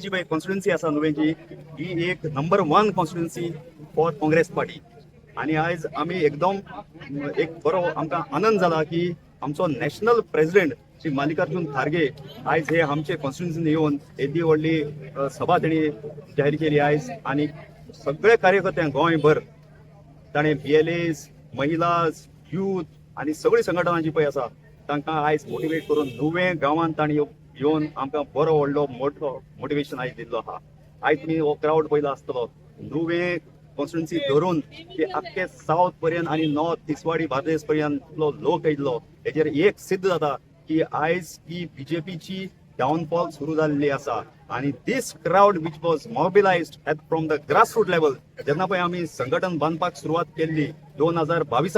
जी पळय कॉन्स्टिट्युएन्सी आसा नुवेंची ही एक number 1 constituency for Congress party. आणि आयज आमी एकदम एक बरो आमकां आनंद जाला की आमचो नॅशनल प्रेसिडेंट श्री मल्लिकार्जुन खारगे आयज हे आमचे कॉन्स्टिट्युएन्सीन येवन येदी व्हडली सभा तेणी जाहीर केली आयज. आणि सगळे कार्यकर्ते गोंयभर ताणें BLAs, महिलाज, यूथ आणि सगळी संघटना जी पळय आसा तांकां आयज मोटिवेट करून नुवें गांवांत तांणी येवन आमकां बरो व्हडलो मोठो मोटिवेशन आयज दिल्लो आहा. आयज तुमी हो क्रावड पयलो आसतलो नुवें कॉन्स्टिट्युएन्सी धरून ते आख्खे साऊथ पर्यंत आणि नॉर्थ तिसवाडी बार्देस पर्यंतलो लोक येयल्लो. हेजेर एक सिद्ध जाता की आयज ही BJPची डाउनफॉल सुरू जाल्ली आसा. आणि this crowd which was mobilised from the grassroot level जेन्ना पळय आमी संघटन बांदपाक सुरवात केल्ली 2022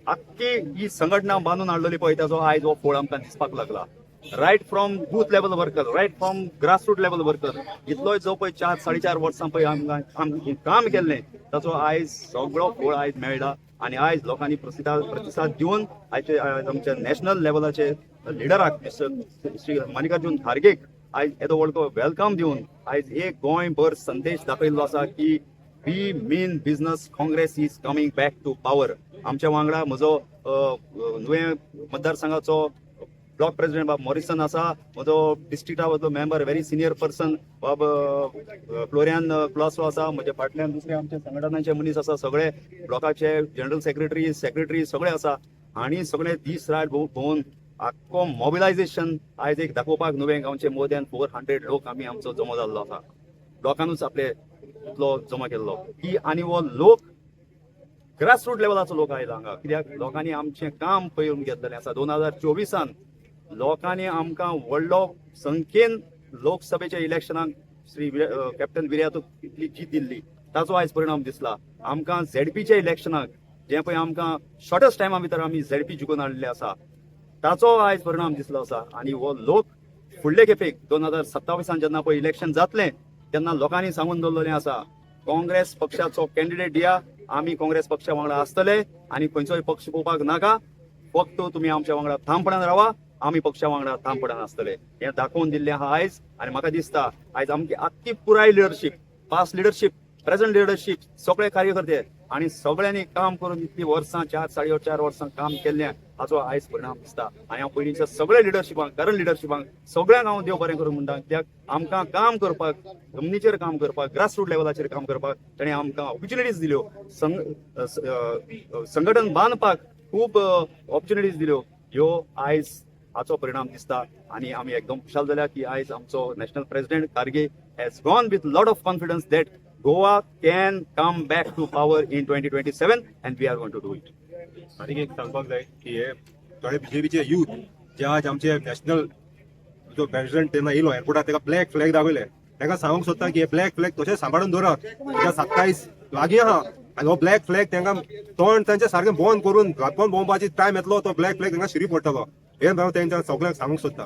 आख्खी ही संघटना बांदून हाडलेली पळय ताचो आयज हो फळ आमकां दिसपाक लागला. Right from booth level worker, right from grassroot level worker, इतलोय जो पळय 4-4.5 वर्सां पळय आमकां काम केल्लें ताचो आयज सगळो फळ आयज मेळटा. आणि आयज लोकांनी प्रतिसाद दिवन आयज आमच्या नॅशनल लेवलाचे लिडराक श्री मल्लिकार्जुन खारगेक आयज येदो व्हडलो वेलकम दिवन आयज एक गोंयभर संदेश दाखयल्लो आसा की we mean business Congress is coming back to power. आमच्या वांगडा म्हजो नुवें मतदारसंघाचो ब्लॉक प्रेसिडेंट बाब मॉरिसन आसा, म्हजो डिस्ट्रिक्टाचो मेंबर व्हेरी सिनियर पर्सन बाब फ्लोरियन क्लॉसो आसा, म्हजे फाटल्यान दुसरे आमचे संघटनाचे मनीस आसा, सगळे ब्लॉकाचे जनरल सेक्रेटरी सगळे आसा. आणि सगळे दीस रात भोवन आख्खो मोबिलायझेशन आयज एक दाखोवपाक नुवें गांवचे मोर दॅन 400 लोक आमी आमचो जमो जाल्लो आसा. लोकांनूच आपले इतलो जमा केल्लो की आनी हो लोक ग्रासरूट लेवलाचो लोक आयला हांगा. कित्याक लोकांनी आमचें काम पळोवन घेतलेलें आसा. 2024 लोकांनी आमकां व्हडलो संख्येन लोकसभेच्या इलेक्शनाक श्री कॅप्टन विर्यातूक इतली जीत दिल्ली ताचो आयज परिणाम दिसला. आमकां ZPच्या इलेक्शनाक जे पळय आमकां शॉर्टस्ट टायमा भितर आमी ZP जिखून हाडलेले आसा ताचो आयज परिणाम दिसलो आसा. आणि हो लोक फुडले खेपेक 2027 जेन्ना पळय इलेक्शन जातलें तेन्ना लोकांनी सांगून दवरलेलें आसा काँग्रेस पक्षाचो कॅन्डिडेट दिया, आमी काँग्रेस पक्षा वांगडा आसतले आणि खंयचोय पक्ष पळोवपाक नाका, फक्त तुमी आमच्या वांगडा ठामपणान रावा, आमी पक्षा वांगडा ठामपणान आसतले हें दाखोवन दिल्लें आहा आयज. आणि म्हाका दिसता आयज आमची आख्खी पुराय leadership, past leadership, present leadership, सगळे कार्यकर्ते आणि सगळ्यांनी काम करून इतली वर्सां 4-4.5 वर्सां काम केल्लें हाचो आयज परिणाम दिसता. आणि हांव पयलींच्या सगळे लिडरशिपांक, करंट लिडरशिपांक सगळ्यांक हांव देव बरें करून म्हणटा. कित्याक आमकां काम करपाक, जमनीचेर काम करपाक, ग्रासरूट लेवलाचेर काम करपाक ताणें आमकां ऑपॉर्च्युनिटीज दिल्यो, संघटन बांदपाक खूब ऑपॉर्च्युनिटीज दिल्यो. ह्यो आयज हाचो परिणाम दिसता. आणि आमी एकदम खुशाल जाल्या की आयज आमचो national president Kharge has gone with lot of confidence that Goa can come back to power in 2027 and we are going to do it. आनीक एक सांगपाक जाय की हे थोडे BJPचे यूथ जे आज आमचे नॅशनल जो प्रेसिडेंट तेन्ना येयलो एअरपोर्टार ताका ब्लॅक फ्लॅग दाखयले, ताका सांगूंक सोदता की हे ब्लॅक फ्लॅग तशें सांबाळून दवरात. 27 लागीं आहा आनी हो ब्लॅक फ्लॅग तांकां तोंड तांचें सारकें बंद करून घातोवन भोंवपाची टायम येतलो, तो ब्लॅक फ्लॅग तांकां शिरी पडटलो. हे हांव तांकां सगळ्यांक सांगूंक सोदता.